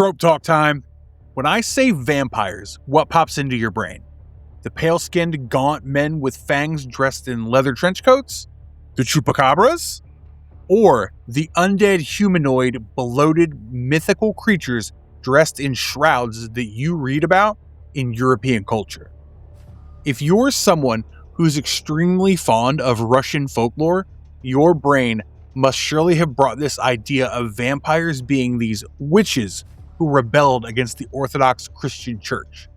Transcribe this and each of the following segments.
Trope talk time. When I say vampires, what pops into your brain? The pale-skinned, gaunt men with fangs dressed in leather trench coats? The chupacabras? Or the undead, humanoid, bloated, mythical creatures dressed in shrouds that you read about in European culture? If you're someone who's extremely fond of Russian folklore, your brain must surely have brought this idea of vampires being these witches who rebelled against the Orthodox Christian Church.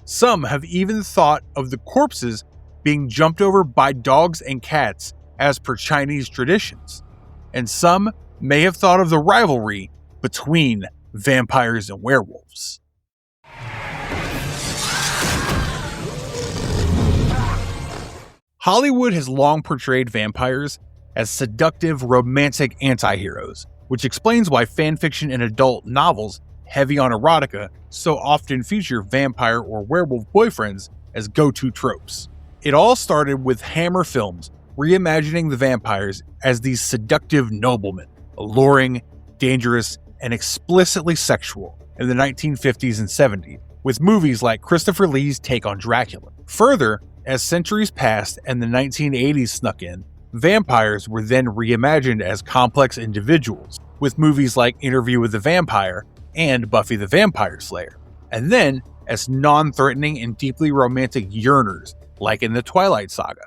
Some have even thought of the corpses being jumped over by dogs and cats as per Chinese traditions. And some may have thought of the rivalry between vampires and werewolves. Hollywood has long portrayed vampires as seductive, romantic anti-heroes, which explains why fanfiction and adult novels heavy on erotica so often feature vampire or werewolf boyfriends as go-to tropes. It all started with Hammer Films reimagining the vampires as these seductive noblemen, alluring, dangerous, and explicitly sexual in the 1950s and 70s, with movies like Christopher Lee's take on Dracula. Further, as centuries passed and the 1980s snuck in, vampires were then reimagined as complex individuals, with movies like Interview with the Vampire and Buffy the Vampire Slayer, and then as non-threatening and deeply romantic yearners, like in the Twilight Saga.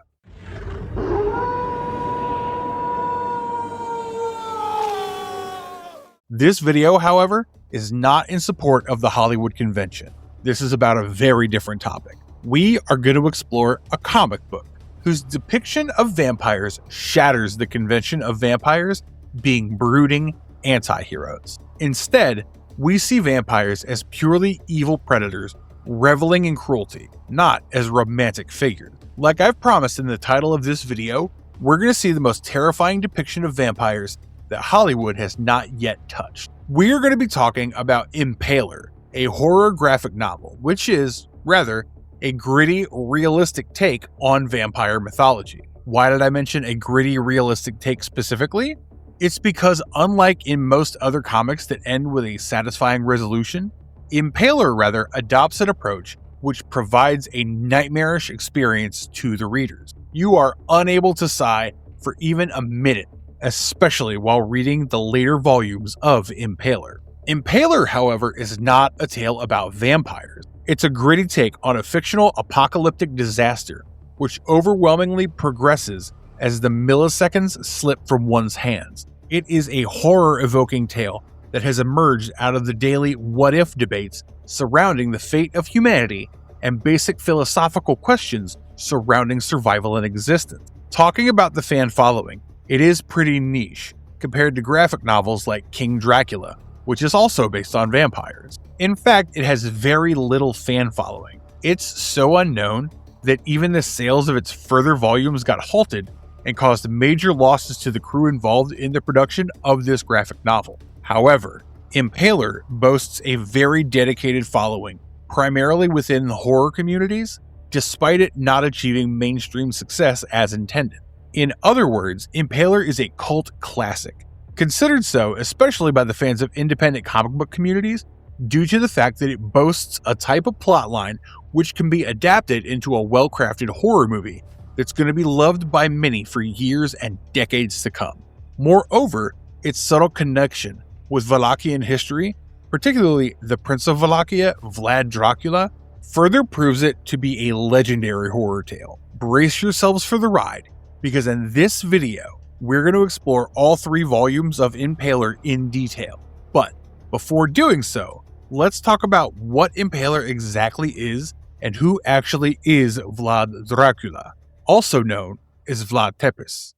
This video, however, is not in support of the Hollywood convention. This is about a very different topic. We are going to explore a comic book whose depiction of vampires shatters the convention of vampires being brooding anti-heroes. Instead, we see vampires as purely evil predators reveling in cruelty, not as romantic figures. Like I've promised in the title of this video, we're going to see the most terrifying depiction of vampires that Hollywood has not yet touched. We're going to be talking about Impaler, a horror graphic novel, which is, rather, a gritty, realistic take on vampire mythology. Why did I mention a gritty, realistic take specifically? It's because unlike in most other comics that end with a satisfying resolution, Impaler adopts an approach which provides a nightmarish experience to the readers. You are unable to sigh for even a minute, especially while reading the later volumes of Impaler. Impaler, however, is not a tale about vampires. It's a gritty take on a fictional apocalyptic disaster, which overwhelmingly progresses as the milliseconds slip from one's hands. It is a horror-evoking tale that has emerged out of the daily what-if debates surrounding the fate of humanity and basic philosophical questions surrounding survival and existence. Talking about the fan following, it is pretty niche compared to graphic novels like King Dracula, which is also based on vampires. In fact, it has very little fan following. It's so unknown that even the sales of its further volumes got halted and caused major losses to the crew involved in the production of this graphic novel. However, Impaler boasts a very dedicated following, primarily within the horror communities, despite it not achieving mainstream success as intended. In other words, Impaler is a cult classic, considered so especially by the fans of independent comic book communities due to the fact that it boasts a type of plotline which can be adapted into a well-crafted horror movie that's going to be loved by many for years and decades to come. Moreover, its subtle connection with Wallachian history, particularly the Prince of Wallachia, Vlad Dracula, further proves it to be a legendary horror tale. Brace yourselves for the ride, because in this video, we're going to explore all 3 volumes of Impaler in detail. But before doing so, let's talk about what Impaler exactly is and who actually is Vlad Dracula, also known as Vlad Tepes.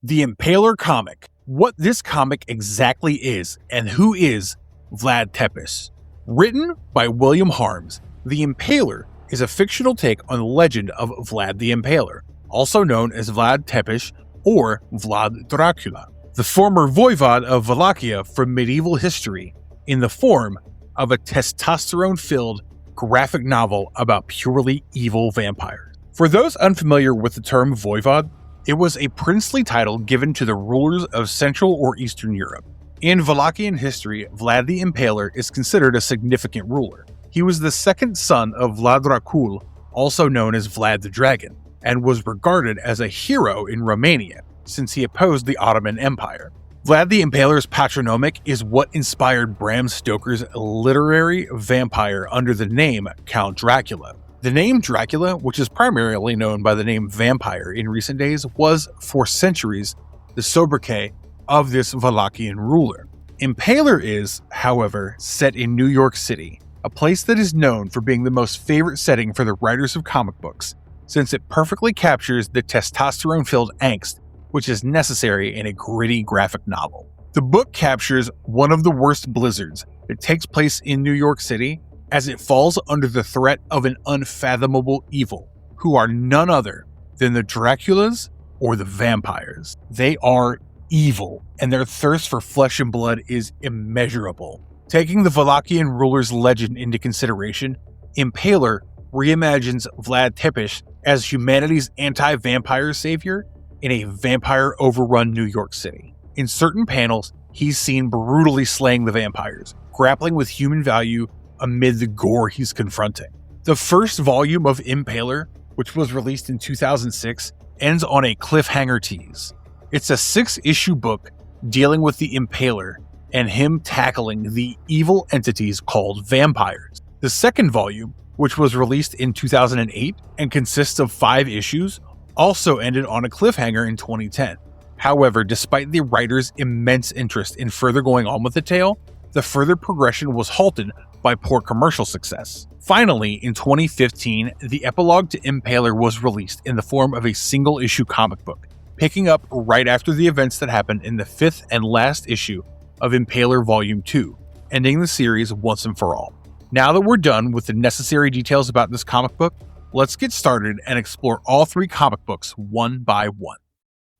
The Impaler comic. What this comic exactly is and who is Vlad Tepes. Written by William Harms, The Impaler is a fictional take on the legend of Vlad the Impaler, also known as Vlad Tepes or Vlad Dracula, the former voivod of Wallachia from medieval history, in the form of a testosterone-filled graphic novel about purely evil vampires. For those unfamiliar with the term voivod, it was a princely title given to the rulers of Central or Eastern Europe. In Wallachian history, Vlad the Impaler is considered a significant ruler. He was the second son of Vlad Dracul, also known as Vlad the Dragon, and was regarded as a hero in Romania, since he opposed the Ottoman Empire. Vlad the Impaler's patronymic is what inspired Bram Stoker's literary vampire under the name Count Dracula. The name Dracula, which is primarily known by the name vampire in recent days, was, for centuries, the sobriquet of this Wallachian ruler. Impaler is, however, set in New York City, a place that is known for being the most favorite setting for the writers of comic books, since it perfectly captures the testosterone-filled angst which is necessary in a gritty graphic novel. The book captures one of the worst blizzards that takes place in New York City as it falls under the threat of an unfathomable evil, who are none other than the Draculas or the vampires. They are evil, and their thirst for flesh and blood is immeasurable. Taking the Wallachian ruler's legend into consideration, Impaler reimagines Vlad Tepes as humanity's anti-vampire savior in a vampire-overrun New York City. In certain panels, he's seen brutally slaying the vampires, grappling with human value amid the gore he's confronting. The first volume of Impaler, which was released in 2006, ends on a cliffhanger tease. It's a 6-issue book dealing with the Impaler and him tackling the evil entities called vampires. The second volume, which was released in 2008 and consists of 5 issues, also ended on a cliffhanger in 2010. However, despite the writer's immense interest in further going on with the tale, the further progression was halted by poor commercial success. Finally, in 2015, the epilogue to Impaler was released in the form of a single-issue comic book, picking up right after the events that happened in the 5th and last issue of Impaler Volume 2, ending the series once and for all. Now that we're done with the necessary details about this comic book, let's get started and explore all 3 comic books one by one.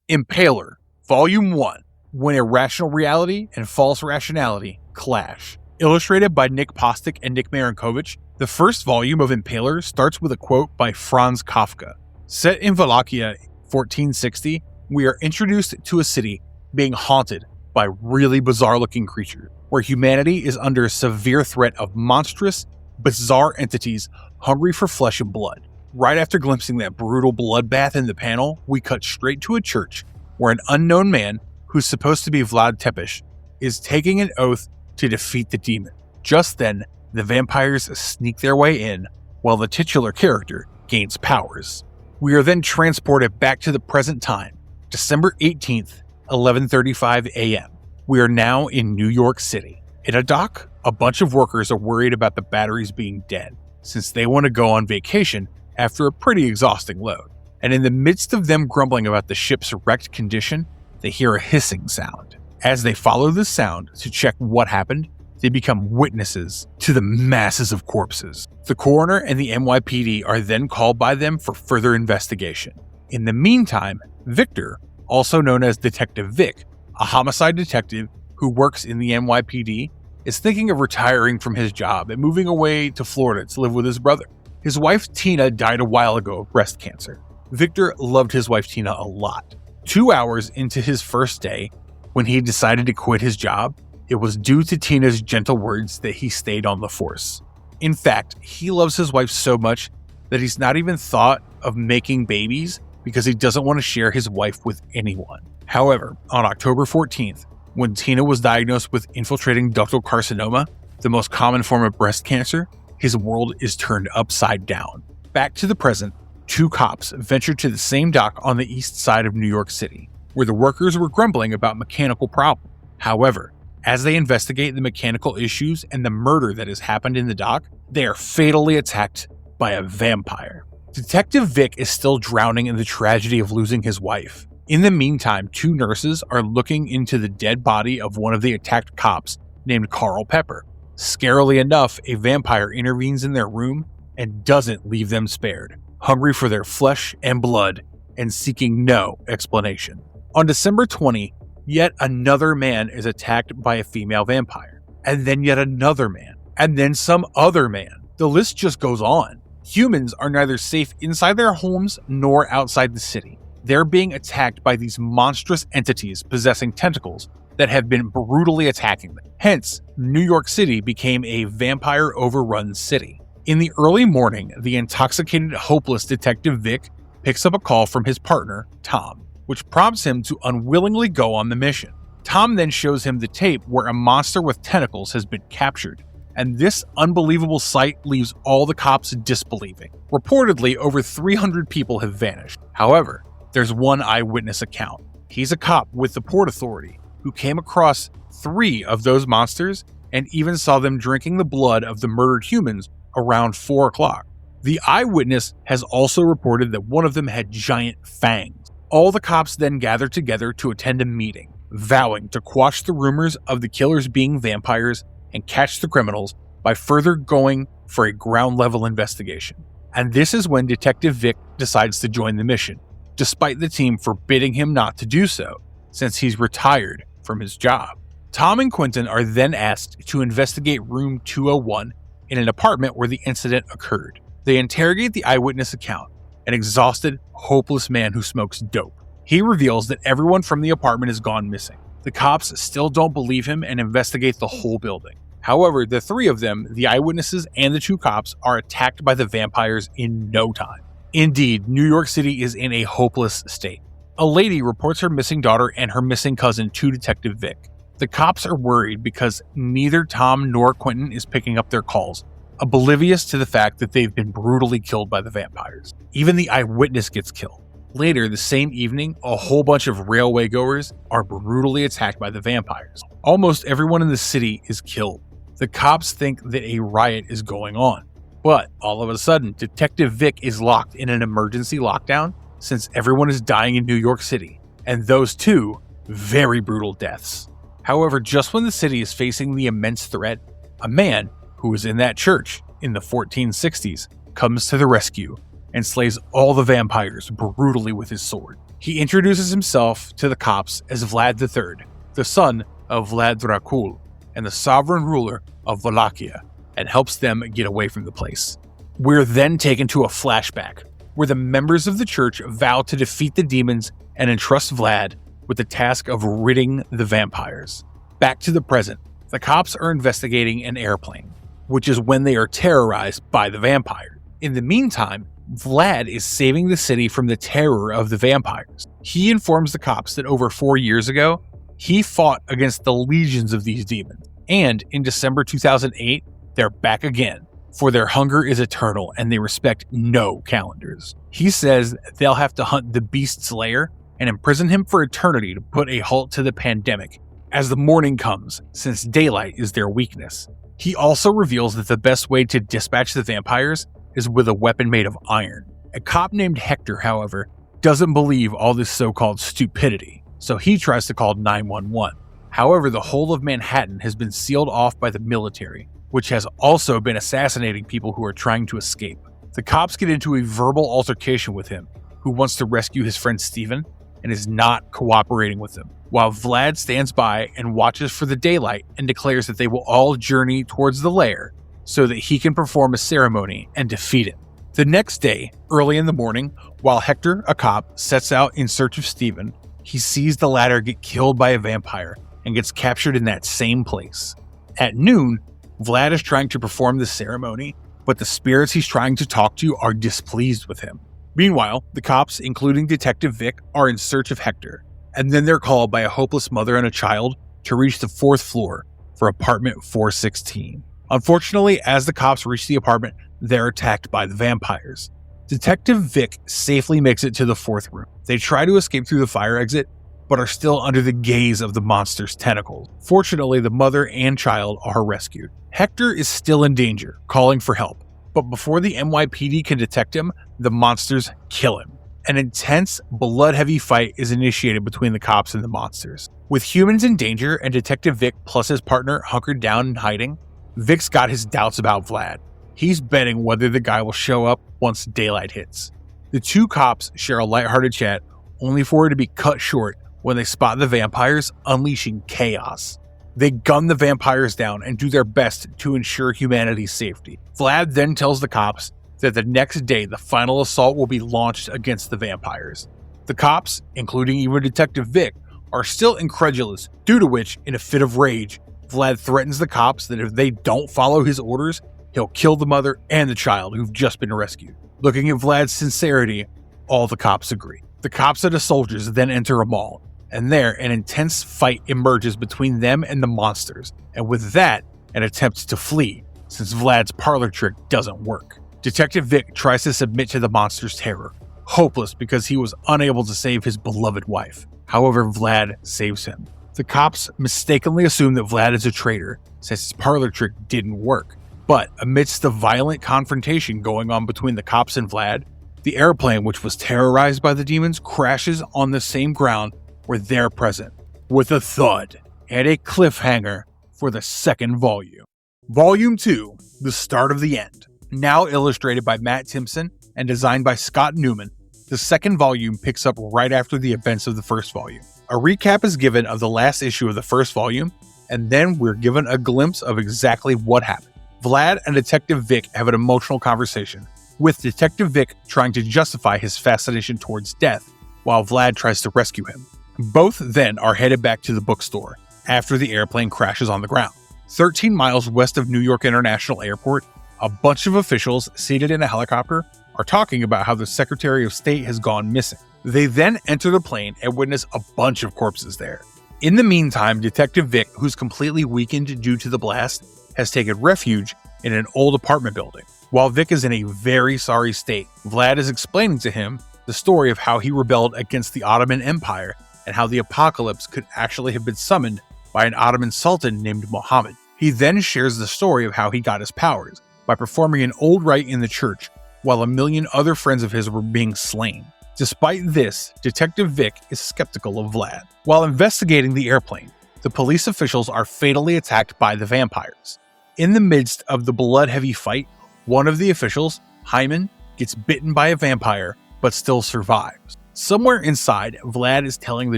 Impaler, Volume 1, When Irrational Reality and False Rationality Clash. Illustrated by Nick Postic and Nick Marinkovich, the first volume of Impaler starts with a quote by Franz Kafka. Set in Wallachia 1460, we are introduced to a city being haunted by really bizarre-looking creatures, where humanity is under severe threat of monstrous, bizarre entities hungry for flesh and blood. Right after glimpsing that brutal bloodbath in the panel, we cut straight to a church where an unknown man, who's supposed to be Vlad Tepes, is taking an oath to defeat the demon. Just then, the vampires sneak their way in, while the titular character gains powers. We are then transported back to the present time, December 18th, 11:35 a.m. We are now in New York City. In a dock, a bunch of workers are worried about the batteries being dead, since they want to go on vacation after a pretty exhausting load. And in the midst of them grumbling about the ship's wrecked condition, they hear a hissing sound. As they follow the sound to check what happened, they become witnesses to the masses of corpses. The coroner and the NYPD are then called by them for further investigation. In the meantime, Victor, also known as Detective Vic, a homicide detective who works in the NYPD, is thinking of retiring from his job and moving away to Florida to live with his brother. His wife Tina died a while ago of breast cancer. Victor loved his wife Tina a lot. 2 hours into his first day, when he decided to quit his job, it was due to Tina's gentle words that he stayed on the force. In fact, he loves his wife so much that he's not even thought of making babies because he doesn't want to share his wife with anyone. However, on October 14th, when Tina was diagnosed with infiltrating ductal carcinoma, the most common form of breast cancer, his world is turned upside down. Back to the present, 2 cops ventured to the same dock on the east side of New York City, where the workers were grumbling about mechanical problems. However, as they investigate the mechanical issues and the murder that has happened in the dock, they are fatally attacked by a vampire. Detective Vic is still drowning in the tragedy of losing his wife. In the meantime, 2 nurses are looking into the dead body of one of the attacked cops named Carl Pepper. Scarily enough, a vampire intervenes in their room and doesn't leave them spared, hungry for their flesh and blood and seeking no explanation. On December 20, yet another man is attacked by a female vampire, and then yet another man, and then some other man. The list just goes on. Humans are neither safe inside their homes nor outside the city. They're being attacked by these monstrous entities possessing tentacles that have been brutally attacking them. Hence, New York City became a vampire-overrun city. In the early morning, the intoxicated, hopeless Detective Vic picks up a call from his partner, Tom, which prompts him to unwillingly go on the mission. Tom then shows him the tape where a monster with tentacles has been captured, and this unbelievable sight leaves all the cops disbelieving. Reportedly, over 300 people have vanished. However, there's one eyewitness account. He's a cop with the Port Authority who came across 3 of those monsters and even saw them drinking the blood of the murdered humans around 4 o'clock. The eyewitness has also reported that one of them had giant fangs. All the cops then gather together to attend a meeting, vowing to quash the rumors of the killers being vampires and catch the criminals by further going for a ground-level investigation. And this is when Detective Vic decides to join the mission, despite the team forbidding him not to do so, since he's retired from his job. Tom and Quentin are then asked to investigate room 201 in an apartment where the incident occurred. They interrogate the eyewitness account, an exhausted, hopeless man who smokes dope. He reveals that everyone from the apartment has gone missing. The cops still don't believe him and investigate the whole building. However, the 3 of them, the eyewitnesses and the 2 cops, are attacked by the vampires in no time. Indeed, New York City is in a hopeless state. A lady reports her missing daughter and her missing cousin to Detective Vic. The cops are worried because neither Tom nor Quentin is picking up their calls, oblivious to the fact that they've been brutally killed by the vampires. Even the eyewitness gets killed. Later the same evening, a whole bunch of railway goers are brutally attacked by the vampires. Almost everyone in the city is killed. The cops think that a riot is going on. But all of a sudden, Detective Vic is locked in an emergency lockdown since everyone is dying in New York City, and those 2 very brutal deaths. However, just when the city is facing the immense threat, a man who was in that church in the 1460s comes to the rescue and slays all the vampires brutally with his sword. He introduces himself to the cops as Vlad III, the son of Vlad Dracul and the sovereign ruler of Wallachia, and helps them get away from the place. We're then taken to a flashback where the members of the church vow to defeat the demons and entrust Vlad with the task of ridding the vampires. Back to the present, the cops are investigating an airplane, which is when they are terrorized by the vampire. In the meantime, Vlad is saving the city from the terror of the vampires. He informs the cops that over 4 years ago, he fought against the legions of these demons. And in December 2008, they're back again, for their hunger is eternal and they respect no calendars. He says they'll have to hunt the beast's lair and imprison him for eternity to put a halt to the pandemic as the morning comes, since daylight is their weakness. He also reveals that the best way to dispatch the vampires is with a weapon made of iron. A cop named Hector, however, doesn't believe all this so-called stupidity, so he tries to call 911. However, the whole of Manhattan has been sealed off by the military, which has also been assassinating people who are trying to escape. The cops get into a verbal altercation with him, who wants to rescue his friend Steven and is not cooperating with them, while Vlad stands by and watches for the daylight and declares that they will all journey towards the lair so that he can perform a ceremony and defeat him. The next day, early in the morning, while Hector, a cop, sets out in search of Steven, he sees the latter get killed by a vampire and gets captured in that same place. At noon, Vlad is trying to perform the ceremony, but the spirits he's trying to talk to are displeased with him. Meanwhile, the cops, including Detective Vic, are in search of Hector, and then they're called by a hopeless mother and a child to reach the 4th floor for apartment 416. Unfortunately, as the cops reach the apartment, they're attacked by the vampires. Detective Vic safely makes it to the 4th room. They try to escape through the fire exit, but are still under the gaze of the monster's tentacles. Fortunately, the mother and child are rescued. Hector is still in danger, calling for help, but before the NYPD can detect him, the monsters kill him. An intense, blood-heavy fight is initiated between the cops and the monsters. With humans in danger and Detective Vic plus his partner hunkered down and hiding, Vic's got his doubts about Vlad. He's betting whether the guy will show up once daylight hits. The 2 cops share a lighthearted chat, only for it to be cut short when they spot the vampires unleashing chaos. They gun the vampires down and do their best to ensure humanity's safety. Vlad then tells the cops that the next day the final assault will be launched against the vampires. The cops, including even Detective Vic, are still incredulous, due to which, in a fit of rage, Vlad threatens the cops that if they don't follow his orders, he'll kill the mother and the child who've just been rescued. Looking at Vlad's sincerity, all the cops agree. The cops and the soldiers then enter a mall, and there an intense fight emerges between them and the monsters, and with that, an attempt to flee, since Vlad's parlor trick doesn't work. Detective Vic tries to submit to the monster's terror, hopeless because he was unable to save his beloved wife. However, Vlad saves him. The cops mistakenly assume that Vlad is a traitor, since his parlor trick didn't work. But amidst the violent confrontation going on between the cops and Vlad, the airplane, which was terrorized by the demons, crashes on the same ground where they're present, with a thud and a cliffhanger for the second volume. Volume 2, The Start of the End. Now illustrated by Matt Timpson and designed by Scott Newman, the second volume picks up right after the events of the first volume. A recap is given of the last issue of the first volume, and then we're given a glimpse of exactly what happened. Vlad and Detective Vic have an emotional conversation, with Detective Vic trying to justify his fascination towards death, while Vlad tries to rescue him. Both then are headed back to the bookstore, after the airplane crashes on the ground. 13 miles west of New York International Airport, a bunch of officials seated in a helicopter are talking about how the Secretary of State has gone missing. They then enter the plane and witness a bunch of corpses there. In the meantime, Detective Vic, who's completely weakened due to the blast, has taken refuge in an old apartment building. While Vic is in a very sorry state, Vlad is explaining to him the story of how he rebelled against the Ottoman Empire and how the apocalypse could actually have been summoned by an Ottoman sultan named Muhammad. He then shares the story of how he got his powers by performing an old rite in the church while a million other friends of his were being slain. Despite this, Detective Vic is skeptical of Vlad. While investigating the airplane, the police officials are fatally attacked by the vampires. In the midst of the blood-heavy fight, one of the officials, Hyman, gets bitten by a vampire but still survives. Somewhere inside, Vlad is telling the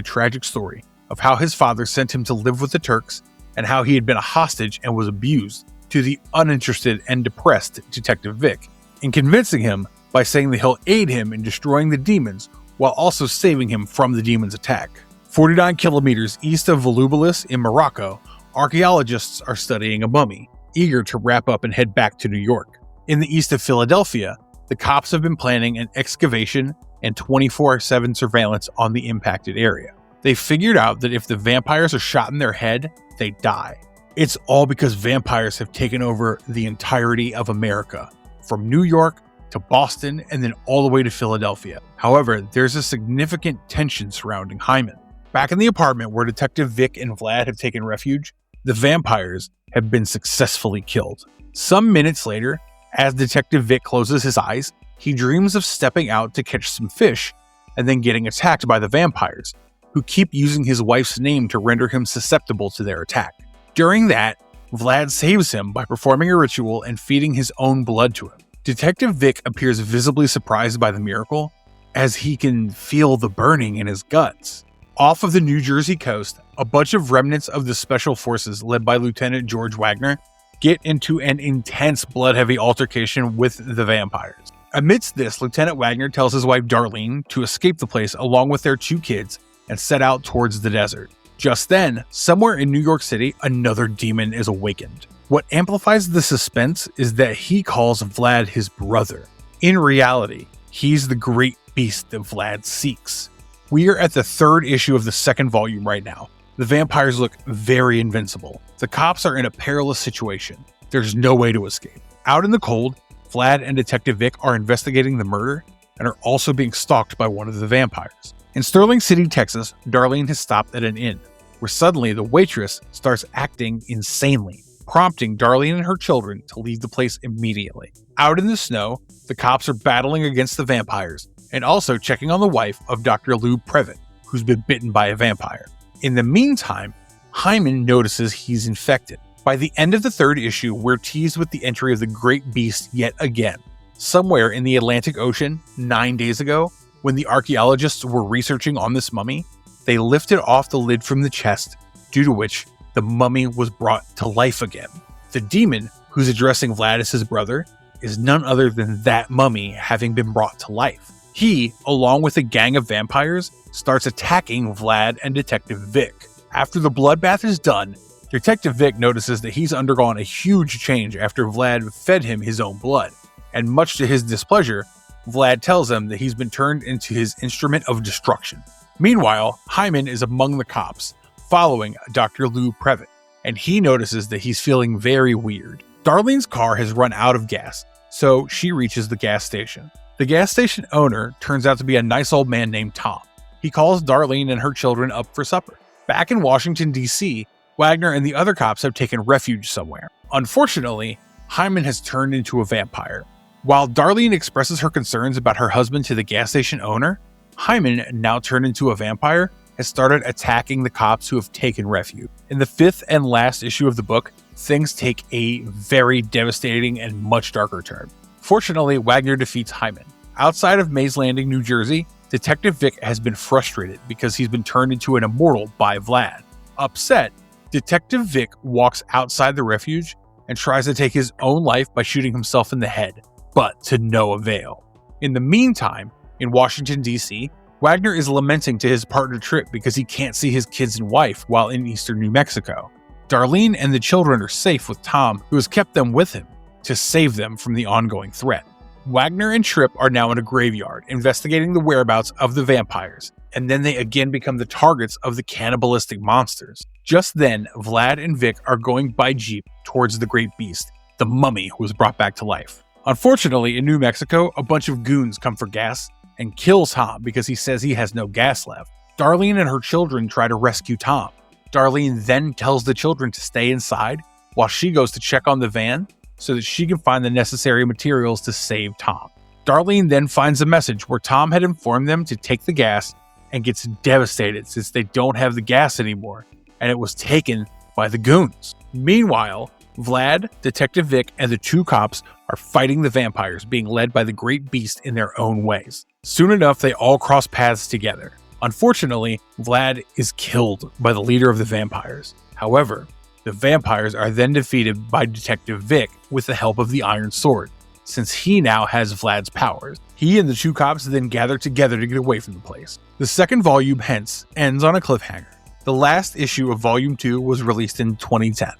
tragic story of how his father sent him to live with the Turks and how he had been a hostage and was abused to the uninterested and depressed Detective Vic, and convincing him by saying that he'll aid him in destroying the demons while also saving him from the demons' attack. 49 kilometers east of Volubilis in Morocco, archaeologists are studying a mummy, eager to wrap up and head back to New York. In the east of Philadelphia, the cops have been planning an excavation and 24/7 surveillance on the impacted area. They figured out that if the vampires are shot in their head, they die. It's all because vampires have taken over the entirety of America, from New York to Boston and then all the way to Philadelphia. However, there's a significant tension surrounding Hyman. Back in the apartment where Detective Vic and Vlad have taken refuge, the vampires have been successfully killed. Some minutes later, as Detective Vic closes his eyes, he dreams of stepping out to catch some fish and then getting attacked by the vampires, who keep using his wife's name to render him susceptible to their attack. During that, Vlad saves him by performing a ritual and feeding his own blood to him. Detective Vic appears visibly surprised by the miracle, as he can feel the burning in his guts. Off of the New Jersey coast, a bunch of remnants of the Special Forces led by Lieutenant George Wagner get into an intense blood-heavy altercation with the vampires. Amidst this, Lieutenant Wagner tells his wife Darlene to escape the place along with their 2 kids and set out towards the desert. Just then, somewhere in New York City, another demon is awakened. What amplifies the suspense is that he calls Vlad his brother. In reality, he's the great beast that Vlad seeks. We are at the 3rd issue of the 2nd volume right now. The vampires look very invincible. The cops are in a perilous situation. There's no way to escape. Out in the cold, Vlad and Detective Vic are investigating the murder and are also being stalked by one of the vampires. In Sterling City, Texas, Darlene has stopped at an inn, where suddenly the waitress starts acting insanely, prompting Darlene and her children to leave the place immediately. Out in the snow, the cops are battling against the vampires and also checking on the wife of Dr. Lou Previtt, who's been bitten by a vampire. In the meantime, Hyman notices he's infected. By the end of the 3rd issue, we're teased with the entry of the great beast yet again. Somewhere in the Atlantic Ocean, 9 days ago, when the archaeologists were researching on this mummy, they lifted off the lid from the chest, due to which the mummy was brought to life again. The demon, who's addressing Vlad as his brother, is none other than that mummy having been brought to life. He, along with a gang of vampires, starts attacking Vlad and Detective Vic. After the bloodbath is done, Detective Vic notices that he's undergone a huge change after Vlad fed him his own blood, and much to his displeasure, Vlad tells him that he's been turned into his instrument of destruction. Meanwhile, Hyman is among the cops, following Dr. Lou Previtt, and he notices that he's feeling very weird. Darlene's car has run out of gas, so she reaches the gas station. The gas station owner turns out to be a nice old man named Tom. He calls Darlene and her children up for supper. Back in Washington, D.C., Wagner and the other cops have taken refuge somewhere. Unfortunately, Hyman has turned into a vampire. While Darlene expresses her concerns about her husband to the gas station owner, Hyman, now turned into a vampire, has started attacking the cops who have taken refuge. In the 5th and last issue of the book, things take a very devastating and much darker turn. Fortunately, Wagner defeats Hyman. Outside of Mays Landing, New Jersey, Detective Vic has been frustrated because he's been turned into an immortal by Vlad. Upset, Detective Vic walks outside the refuge and tries to take his own life by shooting himself in the head, but to no avail. In the meantime, in Washington, D.C., Wagner is lamenting to his partner Trip because he can't see his kids and wife while in eastern New Mexico. Darlene and the children are safe with Tom, who has kept them with him to save them from the ongoing threat. Wagner and Trip are now in a graveyard, investigating the whereabouts of the vampires, and then they again become the targets of the cannibalistic monsters. Just then, Vlad and Vic are going by jeep towards the great beast, the mummy who was brought back to life. Unfortunately, in New Mexico, a bunch of goons come for gas and kill Tom because he says he has no gas left. Darlene and her children try to rescue Tom. Darlene then tells the children to stay inside while she goes to check on the van so that she can find the necessary materials to save Tom. Darlene then finds a message where Tom had informed them to take the gas and gets devastated since they don't have the gas anymore, and it was taken by the goons. Meanwhile, Vlad, Detective Vic, and the 2 cops are fighting the vampires, being led by the great beast in their own ways. Soon enough, they all cross paths together. Unfortunately, Vlad is killed by the leader of the vampires. However, the vampires are then defeated by Detective Vic with the help of the Iron Sword, since he now has Vlad's powers. He and the 2 cops then gather together to get away from the place. The second volume, hence, ends on a cliffhanger. The last issue of Volume 2 was released in 2010.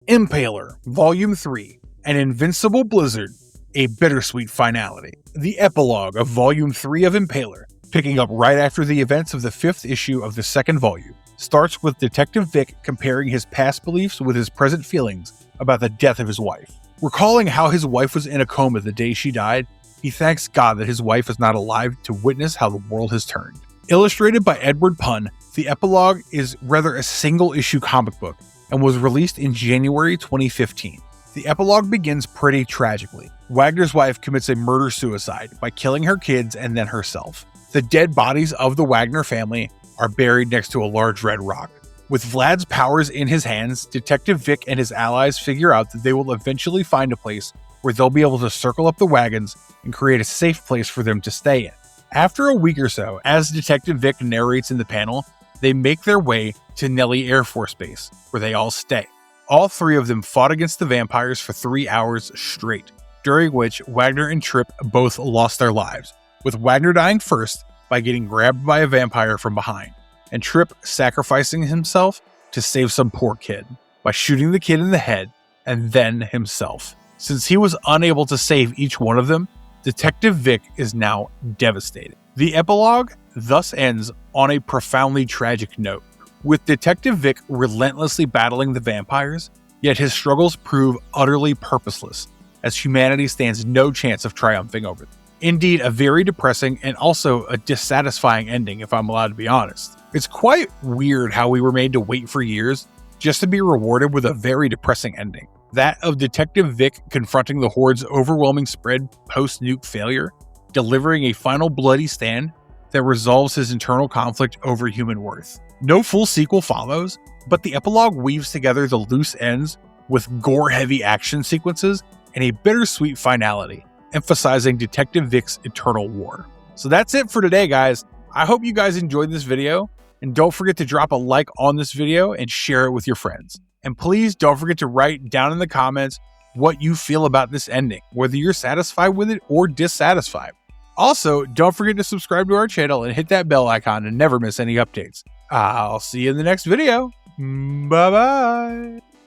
Impaler, Volume 3, An Invincible Blizzard, a bittersweet finality. The epilogue of Volume 3 of Impaler, picking up right after the events of the 5th issue of the 2nd volume, starts with Detective Vic comparing his past beliefs with his present feelings about the death of his wife. Recalling how his wife was in a coma the day she died, he thanks God that his wife is not alive to witness how the world has turned. Illustrated by Edward Pun, the epilogue is rather a single-issue comic book and was released in January 2015. The epilogue begins pretty tragically. Wagner's wife commits a murder-suicide by killing her kids and then herself. The dead bodies of the Wagner family are buried next to a large red rock. With Vlad's powers in his hands, Detective Vic and his allies figure out that they will eventually find a place where they'll be able to circle up the wagons and create a safe place for them to stay in. After a week or so, as Detective Vic narrates in the panel, they make their way to Nellie Air Force Base, where they all stay. All 3 of them fought against the vampires for 3 hours straight, during which Wagner and Trip both lost their lives, with Wagner dying first by getting grabbed by a vampire from behind, and Trip sacrificing himself to save some poor kid by shooting the kid in the head and then himself. Since he was unable to save each one of them, Detective Vic is now devastated. The epilogue thus ends on a profoundly tragic note, with Detective Vic relentlessly battling the vampires, yet his struggles prove utterly purposeless, as humanity stands no chance of triumphing over them. Indeed, a very depressing and also a dissatisfying ending, if I'm allowed to be honest. It's quite weird how we were made to wait for years just to be rewarded with a very depressing ending. That of Detective Vic confronting the Horde's overwhelming spread post-nuke failure, delivering a final bloody stand that resolves his internal conflict over human worth. No full sequel follows, but the epilogue weaves together the loose ends with gore-heavy action sequences and a bittersweet finality, emphasizing Detective Vic's eternal war. So that's it for today, guys. I hope you guys enjoyed this video, and don't forget to drop a like on this video and share it with your friends. And please don't forget to write down in the comments what you feel about this ending, whether you're satisfied with it or dissatisfied. Also, don't forget to subscribe to our channel and hit that bell icon to never miss any updates. I'll see you in the next video. Bye-bye.